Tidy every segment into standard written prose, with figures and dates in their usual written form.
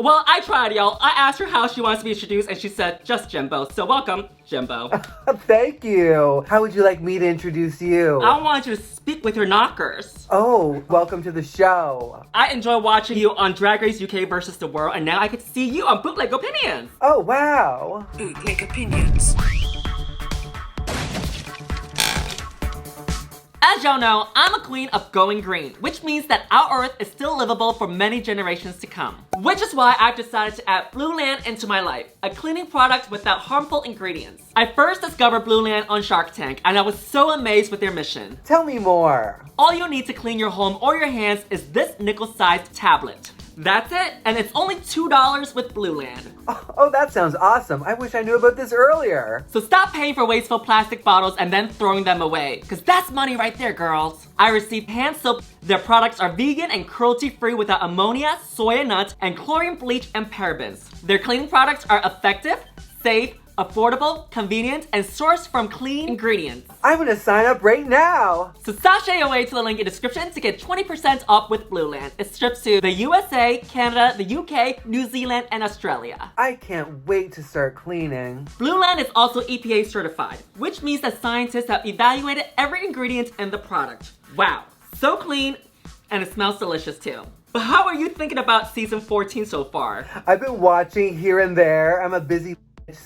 Well, I tried, y'all. I asked her how she wants to be introduced, and she said, just Jimbo. So welcome, Jimbo. Thank you. How would you like me to introduce you? I want you to speak with your knockers. Oh, welcome to the show. I enjoy watching you on Drag Race UK versus the World, and now I get to see you on Bootleg Opinions. Oh, wow. Bootleg Opinions. As y'all know, I'm a queen of going green, which means that our Earth is still livable for many generations to come. Which is why I've decided to add Blue Land into my life, a cleaning product without harmful ingredients. I first discovered Blue Land on Shark Tank, and I was so amazed with their mission. Tell me more. All you need to clean your home or your hands is this nickel-sized tablet. That's it, and it's only $2 with Blue Land. Oh, that sounds awesome. I wish I knew about this earlier. So stop paying for wasteful plastic bottles and then throwing them away, because that's money right there, girls. I received hand soap. Their products are vegan and cruelty-free without ammonia, soya nuts, and chlorine bleach and parabens. Their cleaning products are effective, safe, affordable, convenient, and sourced from clean ingredients. I'm gonna sign up right now. So sashay away to the link in the description to get 20% off with Blue Land. It ships to the USA, Canada, the UK, New Zealand, and Australia. I can't wait to start cleaning. Blue Land is also EPA certified, which means that scientists have evaluated every ingredient in the product. Wow, so clean, and it smells delicious too. But how are you thinking about season 14 so far? I've been watching here and there. I'm a busy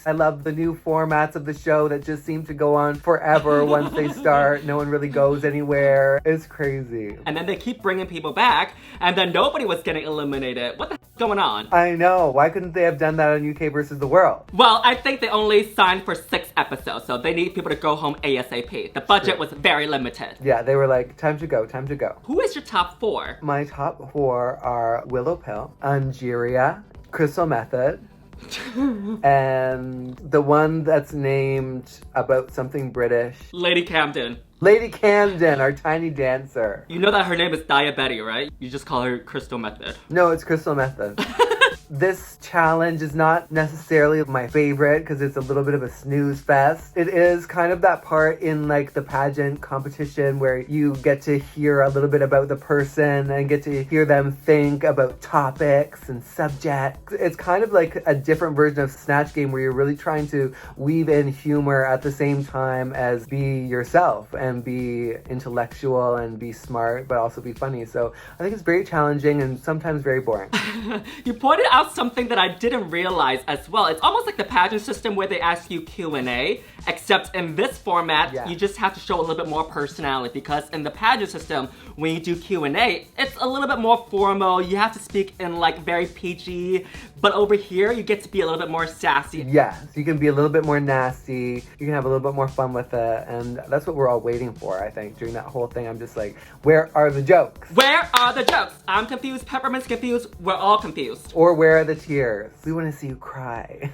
I love the new formats of the show that just seem to go on forever once they start. No one really goes anywhere. It's crazy. And then they keep bringing people back, and then nobody was getting eliminated. What the heck is going on? I know. Why couldn't they have done that on UK versus the World? Well, I think they only signed for 6 episodes, so they need people to go home ASAP. The budget was very limited. Yeah, they were like, time to go, time to go. Who is your top 4? My top 4 are Willow Pill, Angeria, Crystal Method, and the one that's named about something British. Lady Camden. Lady Camden, our tiny dancer. You know that her name is Daya, right? You just call her Crystal Method. No, it's Crystal Method. This challenge is not necessarily my favorite because it's a little bit of a snooze fest. It is kind of that part in like the pageant competition where you get to hear a little bit about the person and get to hear them think about topics and subjects. It's kind of like a different version of Snatch Game where you're really trying to weave in humor at the same time as be yourself and be intellectual and be smart but also be funny. So I think it's very challenging and sometimes very boring. You pointed out something that I didn't realize as well. It's almost like the pageant system where they ask you Q&A, except in this format, you just have to show a little bit more personality, because in the pageant system, when you do Q&A, it's a little bit more formal. You have to speak in like very PG, but over here, you get to be a little bit more sassy. Yes, you can be a little bit more nasty. You can have a little bit more fun with it, and that's what we're all waiting for, I think. During that whole thing, I'm just like, where are the jokes? Where are the jokes? I'm confused, Peppermint's confused, we're all confused. Or where are the tears? We want to see you cry.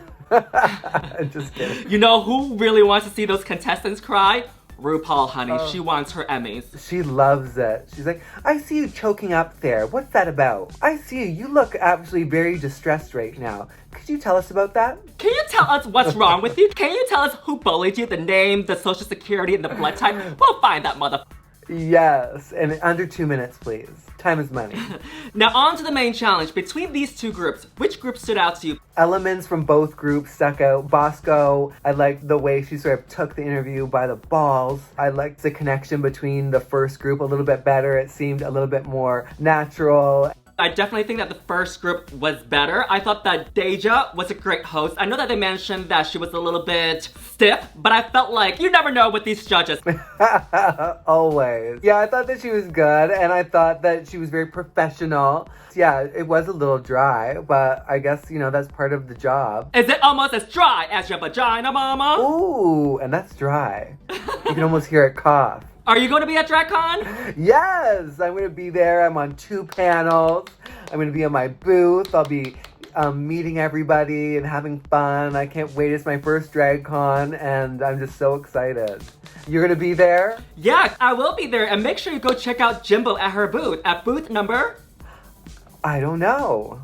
Just kidding. You know who really wants to see those contestants cry? RuPaul, honey. She wants her Emmys. She loves it. She's like, I see you choking up there. What's that about? I see you. You look actually very distressed right now. Could you tell us about that? Can you tell us what's wrong with you? Can you tell us who bullied you? The name, the social security, and the blood type? We'll find that mother... Yes, and under 2 minutes, please. Time is money. Now on to the main challenge. Between these two groups, which group stood out to you? Elements from both groups stuck out. Bosco, I liked the way she sort of took the interview by the balls. I liked the connection between the first group a little bit better. It seemed a little bit more natural. I definitely think that the first group was better. I thought that DeJa was a great host. I know that they mentioned that she was a little bit stiff, but I felt like you never know with these judges. Always. Yeah, I thought that she was good, and I thought that she was very professional. Yeah, it was a little dry, but I guess, you know, that's part of the job. Is it almost as dry as your vagina, mama? Ooh, and that's dry. You can almost hear it cough. Are you going to be at DragCon? Yes, I'm going to be there. I'm on 2 panels. I'm going to be in my booth. I'll be meeting everybody and having fun. I can't wait. It's my first DragCon, and I'm just so excited. You're going to be there? Yeah, I will be there. And make sure you go check out Jimbo at her booth. At booth number... I don't know.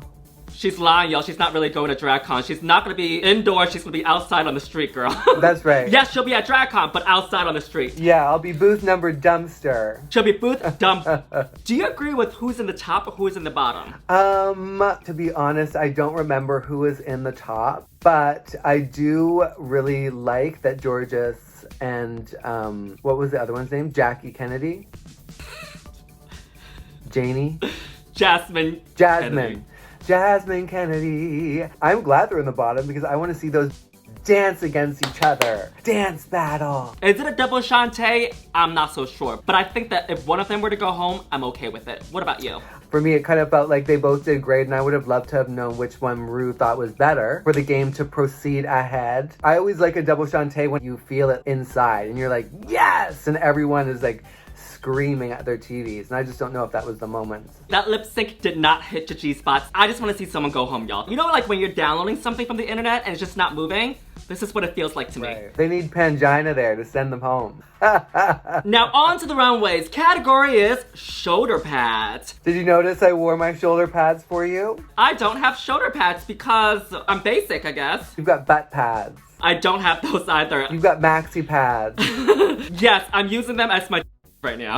She's lying, y'all. She's not really going to DragCon. She's not going to be indoors. She's going to be outside on the street, girl. That's right. Yes, she'll be at DragCon, but outside on the street. Yeah, I'll be booth number dumpster. She'll be booth Do you agree with who's in the top or who's in the bottom? To be honest, I don't remember who is in the top, but I do really like that Jorgeous and, what was the other one's name? Jackie Kennedy? Janie? Jasmine. Jasmine Kennedy. I'm glad they're in the bottom because I want to see those dance against each other. Dance battle. Is it a double Shantae? I'm not so sure. But I think that if one of them were to go home, I'm okay with it. What about you? For me, it kind of felt like they both did great, and I would have loved to have known which one Rue thought was better for the game to proceed ahead. I always like a double Shantae when you feel it inside, and you're like, yes! And everyone is like screaming at their TVs, and I just don't know if that was the moment. That lip sync did not hit the G-spots. I just want to see someone go home, y'all. You know, like when you're downloading something from the internet and it's just not moving? This is what it feels like to me. They need Pangina there to send them home. Now on to the runways. Category is shoulder pads. Did you notice I wore my shoulder pads for you? I don't have shoulder pads because I'm basic, I guess. You've got butt pads. I don't have those either. You've got maxi pads. Yes, I'm using them as my right now.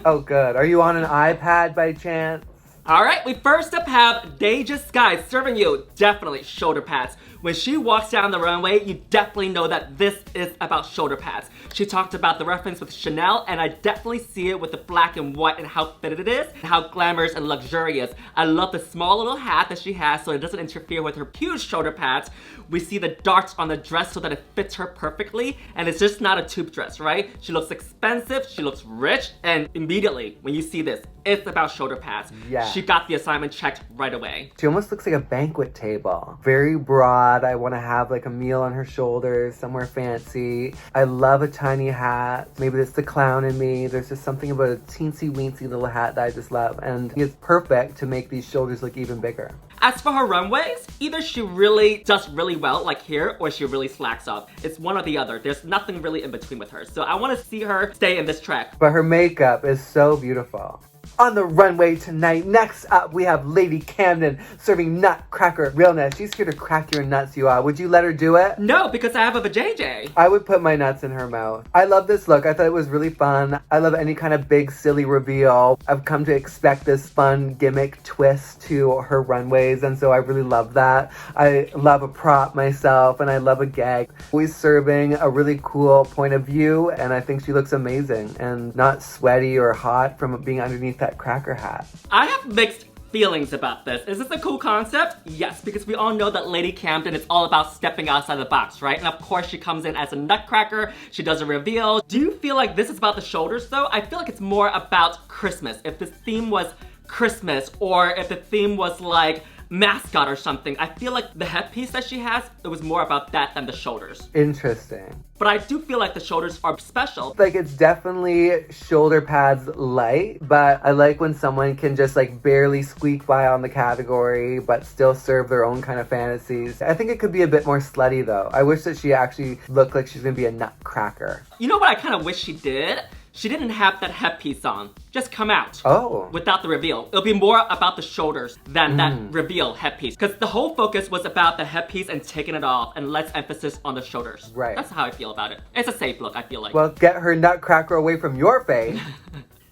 Oh, good. Are you on an iPad by chance? All right, we first up have DeJa Skye serving you definitely shoulder pads. When she walks down the runway, you definitely know that this is about shoulder pads. She talked about the reference with Chanel, and I definitely see it with the black and white and how fitted it is, and how glamorous and luxurious. I love the small little hat that she has so it doesn't interfere with her huge shoulder pads. We see the darts on the dress so that it fits her perfectly, and it's just not a tube dress, right? She looks expensive, she looks rich, and immediately when you see this, it's about shoulder pads. Yeah. She got the assignment checked right away. She almost looks like a banquet table. Very broad. I want to have like a meal on her shoulders, somewhere fancy. I love a tiny hat. Maybe it's the clown in me. There's just something about a teensy weensy little hat that I just love. And it's perfect to make these shoulders look even bigger. As for her runways, either she really does really well, like here, or she really slacks off. It's one or the other. There's nothing really in between with her. So I want to see her stay in this track. But her makeup is so beautiful. On the runway tonight, next up, we have Lady Camden serving nutcracker realness. She's here to crack your nuts, you are. Would you let her do it? No, because I have a vajayjay. I would put my nuts in her mouth. I love this look. I thought it was really fun. I love any kind of big, silly reveal. I've come to expect this fun gimmick twist to her runways, and so I really love that. I love a prop myself, and I love a gag. Always serving a really cool point of view, and I think she looks amazing and not sweaty or hot from being underneath that cracker hat. I have mixed feelings about this. Is this a cool concept? Yes, because we all know that Lady Camden is all about stepping outside the box, right? And of course she comes in as a nutcracker, she does a reveal. Do you feel like this is about the shoulders though? I feel like it's more about Christmas. If the theme was Christmas, or if the theme was like mascot or something, I feel like the headpiece that she has, it was more about that than the shoulders. Interesting. But I do feel like the shoulders are special. Like, it's definitely shoulder pads light, but I like when someone can just like barely squeak by on the category, but still serve their own kind of fantasies. I think it could be a bit more slutty though. I wish that she actually looked like she's gonna be a nutcracker. You know what I kind of wish she did? She didn't have that headpiece on. Just come out. Oh. Without the reveal. It'll be more about the shoulders than that reveal headpiece. Because the whole focus was about the headpiece and taking it off, and less emphasis on the shoulders. Right. That's how I feel about it. It's a safe look, I feel like. Well, get her nutcracker away from your face.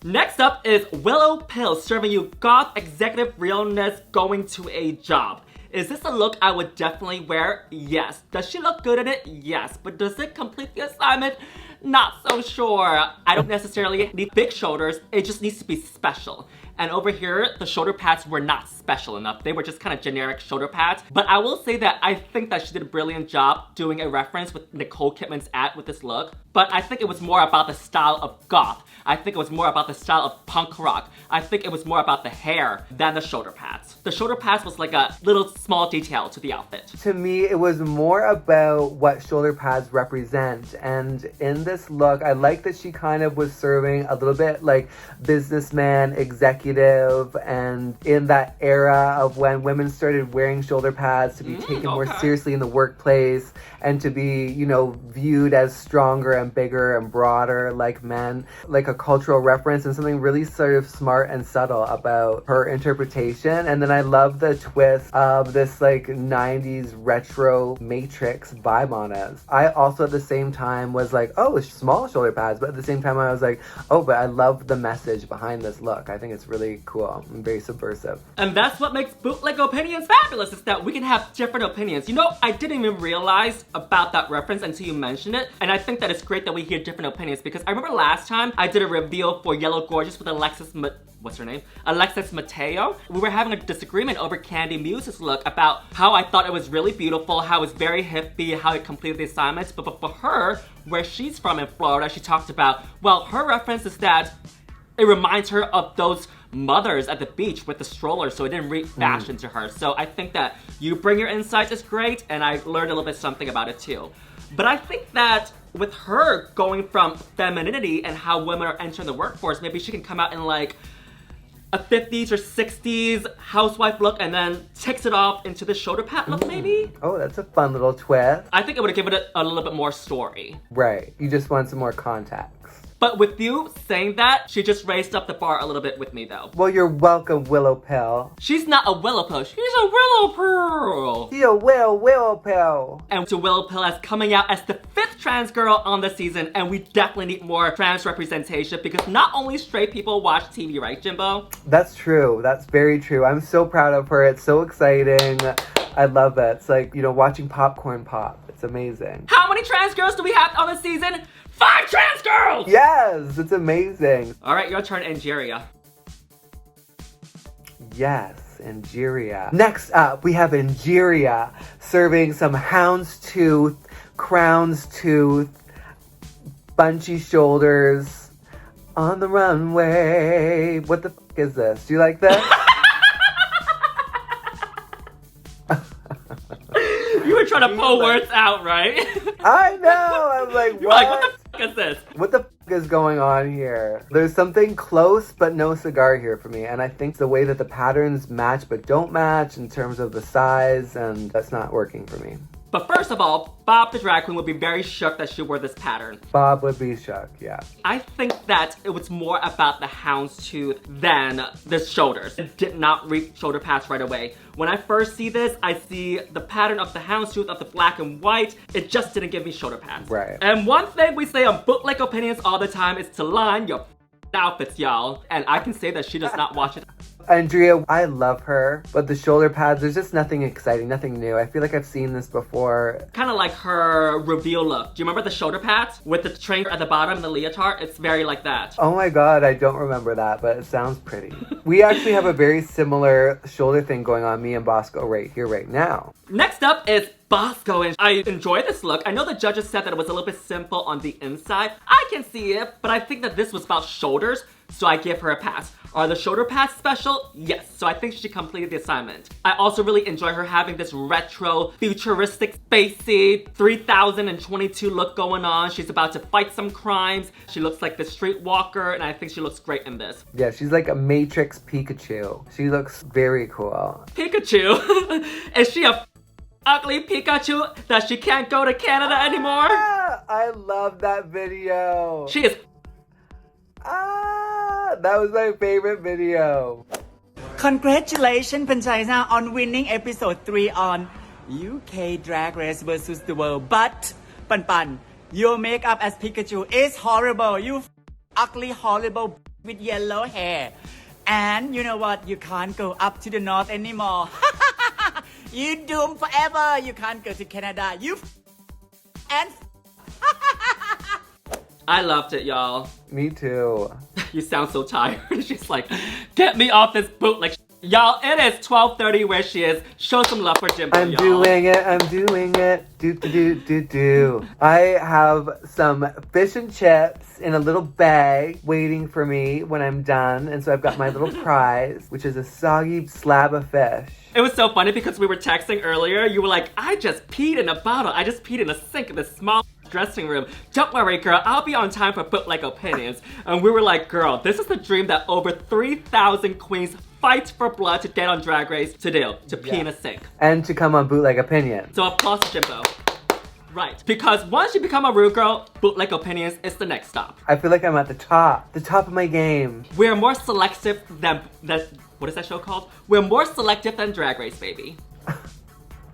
Next up is Willow Pill serving you goth executive realness going to a job. Is this a look I would definitely wear? Yes. Does she look good in it? Yes. But does it complete the assignment? Not so sure. I don't necessarily need big shoulders, it just needs to be special. And over here, the shoulder pads were not special enough. They were just kind of generic shoulder pads. But I will say that I think that she did a brilliant job doing a reference with Nicole Kidman's ad with this look. But I think it was more about the style of goth. I think it was more about the style of punk rock. I think it was more about the hair than the shoulder pads. The shoulder pads was like a little small detail to the outfit. To me, it was more about what shoulder pads represent. And in this look, I like that she kind of was serving a little bit like businessman, executive, executive and in that era of when women started wearing shoulder pads to be taken more seriously in the workplace and to be, you know, viewed as stronger and bigger and broader like men, like a cultural reference and something really sort of smart and subtle about her interpretation. And then I love the twist of this like 90s retro Matrix vibe on it. I also at the same time was like, oh, it's small shoulder pads, but at the same time I was like, oh, but I love the message behind this look. I think it's really cool and very subversive. And that's what makes Bootleg Opinions fabulous, is that we can have different opinions. You know, I didn't even realize about that reference until you mentioned it, and I think that it's great that we hear different opinions, because I remember last time I did a review for Yellow Gorgeous with what's her name? Alexis Mateo. We were having a disagreement over Candy Muse's look about how I thought it was really beautiful, how it was very hippie, how it completed the assignments. But for her, where she's from in Florida, she talked about, well, her reference is that it reminds her of those mothers at the beach with the stroller, so it didn't read fashion to her. So I think that you bring your insights is great, and I learned a little bit something about it too. But I think that with her going from femininity and how women are entering the workforce, maybe she can come out in like a 50s or 60s housewife look and then takes it off into the shoulder pad look maybe? Oh, that's a fun little twist. I think it would have given it a little bit more story. Right. You just want some more context. But with you saying that, she just raised up the bar a little bit with me though. Well, you're welcome, Willow Pill. She's not a Willow Pill, she's a Willow Pearl. She's a Willow Pill. And so Willow Pill is coming out as the 5th trans girl on the season, and we definitely need more trans representation because not only straight people watch TV, right, Jimbo? That's true. That's very true. I'm so proud of her. It's so exciting. I love it. It's like, you know, watching popcorn pop. It's amazing. How many trans girls do we have on the season? 5 trans girls! Yes, it's amazing. All right, your turn, Angeria. Yes, Angeria. Next up, we have Angeria serving some houndstooth, crown's tooth, bunchy shoulders on the runway. What the f*** is this? Do you like this? You were trying to pull words out, right? I know. I'm like, You're like, what the f*** is this? What the f*** is going on here? There's something close but no cigar here for me. And I think the way that the patterns match but don't match in terms of the size, and that's not working for me. But first of all, Bob the drag queen would be very shook that she wore this pattern. Bob would be shook, yeah. I think that it was more about the houndstooth than the shoulders. It did not reach shoulder pads right away. When I first see this, I see the pattern of the houndstooth of the black and white. It just didn't give me shoulder pads. Right. And one thing we say on Bootleg Opinions all the time is to line your outfits, y'all. And I can say that she does not watch it. Andrea, I love her, but the shoulder pads, there's just nothing exciting, nothing new. I feel like I've seen this before. Kind of like her reveal look. Do you remember the shoulder pads with the train at the bottom, the leotard? It's very like that. Oh my god, I don't remember that, but it sounds pretty. We actually have a very similar shoulder thing going on, me and Bosco, right here, right now. Next up is Bosco, and I enjoy this look. I know the judges said that it was a little bit simple on the inside. I can see it, but I think that this was about shoulders, so I give her a pass. Are the shoulder pads special? Yes, so I think she completed the assignment. I also really enjoy her having this retro, futuristic, spacey, 3022 look going on. She's about to fight some crimes. She looks like the streetwalker, and I think she looks great in this. Yeah, she's like a Matrix Pikachu. She looks very cool. Pikachu? Is she a ugly Pikachu that she can't go to Canada anymore? I love that video. She is. That was my favorite video. Congratulations, Panchayana, on winning episode 3 on UK Drag Race versus the World. But, Pan, your makeup as Pikachu is horrible. You ugly, horrible with yellow hair. And you know what? You can't go up to the north anymore. You doomed forever. You can't go to Canada. You and I loved it, y'all. Me too. You sound so tired. She's like, get me off this bootleg. Y'all, it is 12:30 where she is. Show some love for Jimbo, I'm doing it. I'm doing it. Do. I have some fish and chips in a little bag waiting for me when I'm done. And so I've got my little prize, which is a soggy slab of fish. It was so funny because we were texting earlier. You were like, I just peed in a bottle. I just peed in a sink in this small dressing room, "Don't worry, girl, I'll be on time for Bootleg Opinions." And we were like, girl, this is the dream that over 3,000 queens fight for blood to get on Drag Race to do, to pee in a sink. And to come on Bootleg Opinions. So applause to Jimbo. Right, because once you become a Rude Girl, Bootleg Opinions is the next stop. I feel like I'm at the top of my game. We're more selective than what is that show called? We're more selective than Drag Race, baby.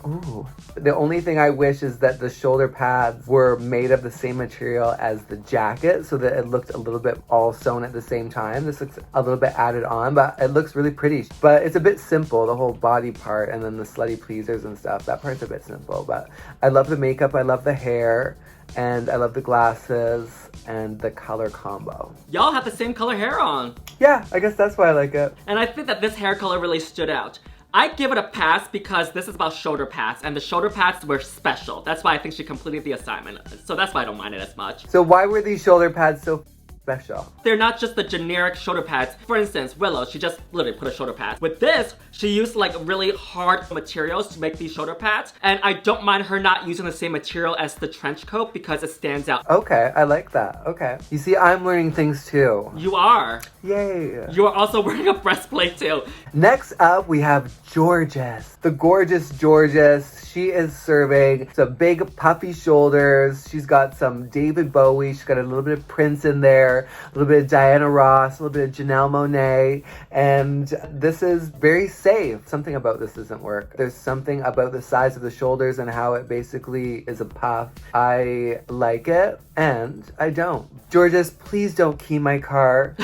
Ooh. The only thing I wish is that the shoulder pads were made of the same material as the jacket so that it looked a little bit all sewn at the same time. This looks a little bit added on, but it looks really pretty. But it's a bit simple, the whole body part and then the slutty pleasers and stuff. That part's a bit simple, but I love the makeup, I love the hair, and I love the glasses and the color combo. Y'all have the same color hair on. Yeah, I guess that's why I like it. And I think that this hair color really stood out. I give it a pass because this is about shoulder pads, and the shoulder pads were special. That's why I think she completed the assignment. So that's why I don't mind it as much. So why were these shoulder pads so special? They're not just the generic shoulder pads. For instance, Willow, she just literally put a shoulder pad. With this, she used like really hard materials to make these shoulder pads. And I don't mind her not using the same material as the trench coat because it stands out. Okay, I like that. Okay. You see, I'm learning things too. You are. Yay. You are also wearing a breastplate too. Next up, we have Jorgeous. The gorgeous Jorgeous. She is serving some big puffy shoulders. She's got some David Bowie. She's got a little bit of Prince in there, a little bit of Diana Ross, a little bit of Janelle Monáe. And this is very safe. Something about this doesn't work. There's something about the size of the shoulders and how it basically is a puff. I like it and I don't. Jorgeous, please don't key my car.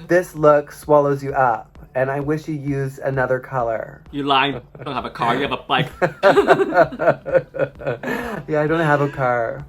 This look swallows you up. And I wish you used another color. You lying. You don't have a car, you have a bike. Yeah, I don't have a car.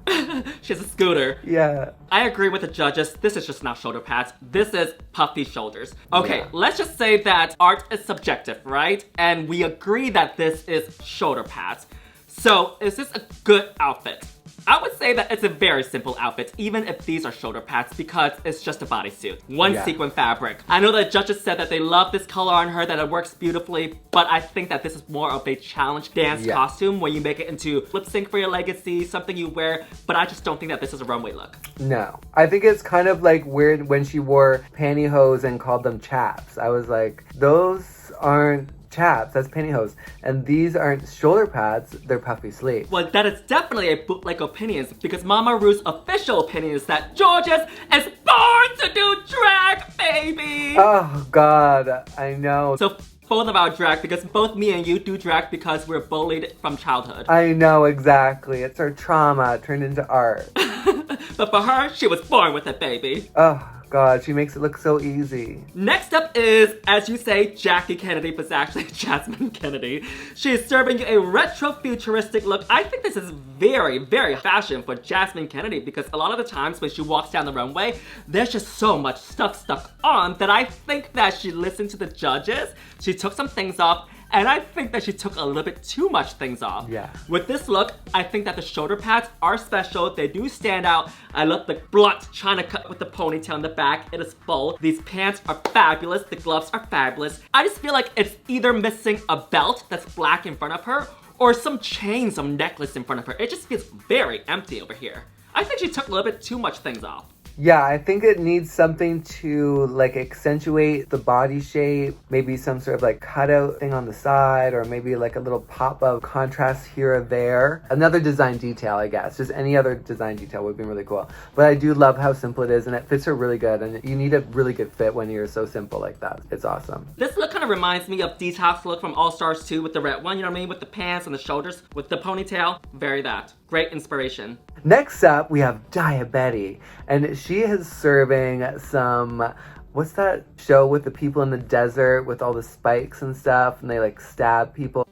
She has a scooter. Yeah. I agree with the judges. This is just not shoulder pads. This is puffy shoulders. Okay, Yeah. let's just say that art is subjective, right? And we agree that this is shoulder pads. So, is this a good outfit? I would say that it's a very simple outfit, even if these are shoulder pads, because it's just a bodysuit. One sequin fabric. I know that judges said that they love this color on her, that it works beautifully, but I think that this is more of a challenge dance costume when you make it into lip sync for your legacy, something you wear, but I just don't think that this is a runway look. No. I think it's kind of like weird when she wore pantyhose and called them chaps. I was like, those aren't chaps, that's pantyhose. And these aren't shoulder pads, they're puffy sleeves. Well, that is definitely a Bootleg Opinions, because Mama Ru's official opinion is that Jorgeous is born to do drag, baby! Oh God, I know. So both of our drag, because both me and you do drag because we're bullied from childhood. I know, exactly. It's our trauma turned into art. But for her, she was born with it, baby. Oh God, she makes it look so easy. Next up is, as you say, Jackie Kennedy, but it's actually Jasmine Kennedy. She is serving you a retro-futuristic look. I think this is very, very fashion for Jasmine Kennedy because a lot of the times when she walks down the runway, there's just so much stuff stuck on that I think that she listened to the judges, she took some things off, and I think that she took a little bit too much things off. Yeah. With this look, I think that the shoulder pads are special. They do stand out. I love the blunt China cut with the ponytail in the back. It is full. These pants are fabulous. The gloves are fabulous. I just feel like it's either missing a belt that's black in front of her or some chain, some necklace in front of her. It just feels very empty over here. I think she took a little bit too much things off. Yeah, I think it needs something to like accentuate the body shape, maybe some sort of like cutout thing on the side, or maybe like a little pop of contrast here or there. Another design detail, I guess. Just any other design detail would be really cool. But I do love how simple it is, and it fits her really good, and you need a really good fit when you're so simple like that. It's awesome. This look kind of reminds me of Detox look from All Stars 2 with the red one, you know what I mean? With the pants and the shoulders, with the ponytail. Very that. Great inspiration. Next up, we have Daya, and she is serving some, what's that show with the people in the desert with all the spikes and stuff, and they like stab people?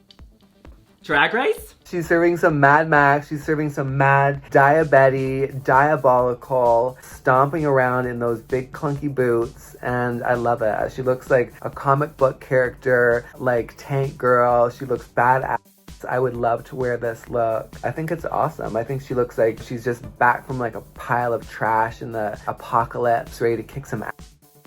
Drag Race? She's serving some Mad Max, she's serving some Mad Daya, diabolical, stomping around in those big clunky boots, and I love it. She looks like a comic book character, like Tank Girl. She looks badass. I would love to wear this look. I think it's awesome. I think she looks like she's just back from like a pile of trash in the apocalypse, ready to kick some ass.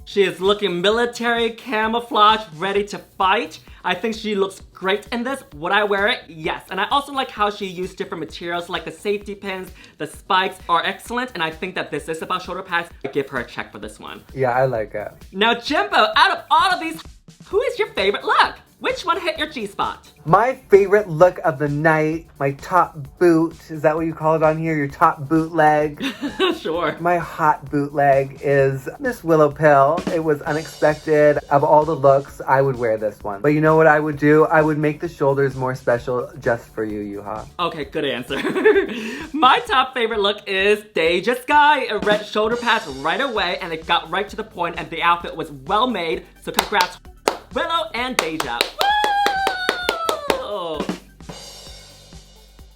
She is looking military, camouflage, ready to fight. I think she looks great in this. Would I wear it? Yes. And I also like how she used different materials, like the safety pins, the spikes are excellent, and I think that this is about shoulder pads. I give her a check for this one. Yeah, I like it. Now, Jimbo, out of all of these, who is your favorite look? Which one hit your G-spot? My favorite look of the night, my top boot, is that what you call it on here? Your top bootleg? Sure. My hot bootleg is Miss Willow Pill. It was unexpected. Of all the looks, I would wear this one. But you know what I would do? I would make the shoulders more special just for you, Yuha. Okay, good answer. My top favorite look is DeJa Skye. It red shoulder pads right away, and it got right to the point, and the outfit was well made. So congrats, Willow and DeJa. Woo!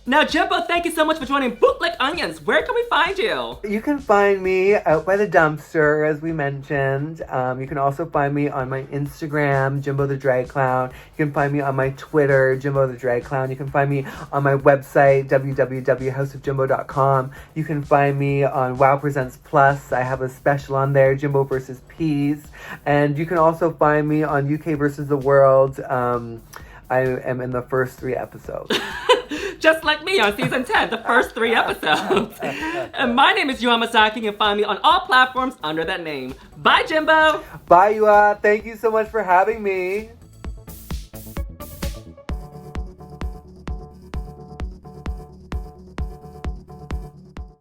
Now, Jimbo, thank you so much for joining Bootleg Onions. Where can we find you? You can find me out by the dumpster, as we mentioned. You can also find me on my Instagram, Jimbo the Drag Clown. You can find me on my Twitter, Jimbo the Drag Clown. You can find me on my website, www.houseofjimbo.com. You can find me on Wow Presents Plus. I have a special on there, Jimbo vs. Peas. And you can also find me on UK versus the World. I am in the first 3 episodes. Just like me on season 10, the first 3 episodes. And my name is Yuhua Hamasaki. You can find me on all platforms under that name. Bye, Jimbo. Bye, Yuhua. Thank you so much for having me.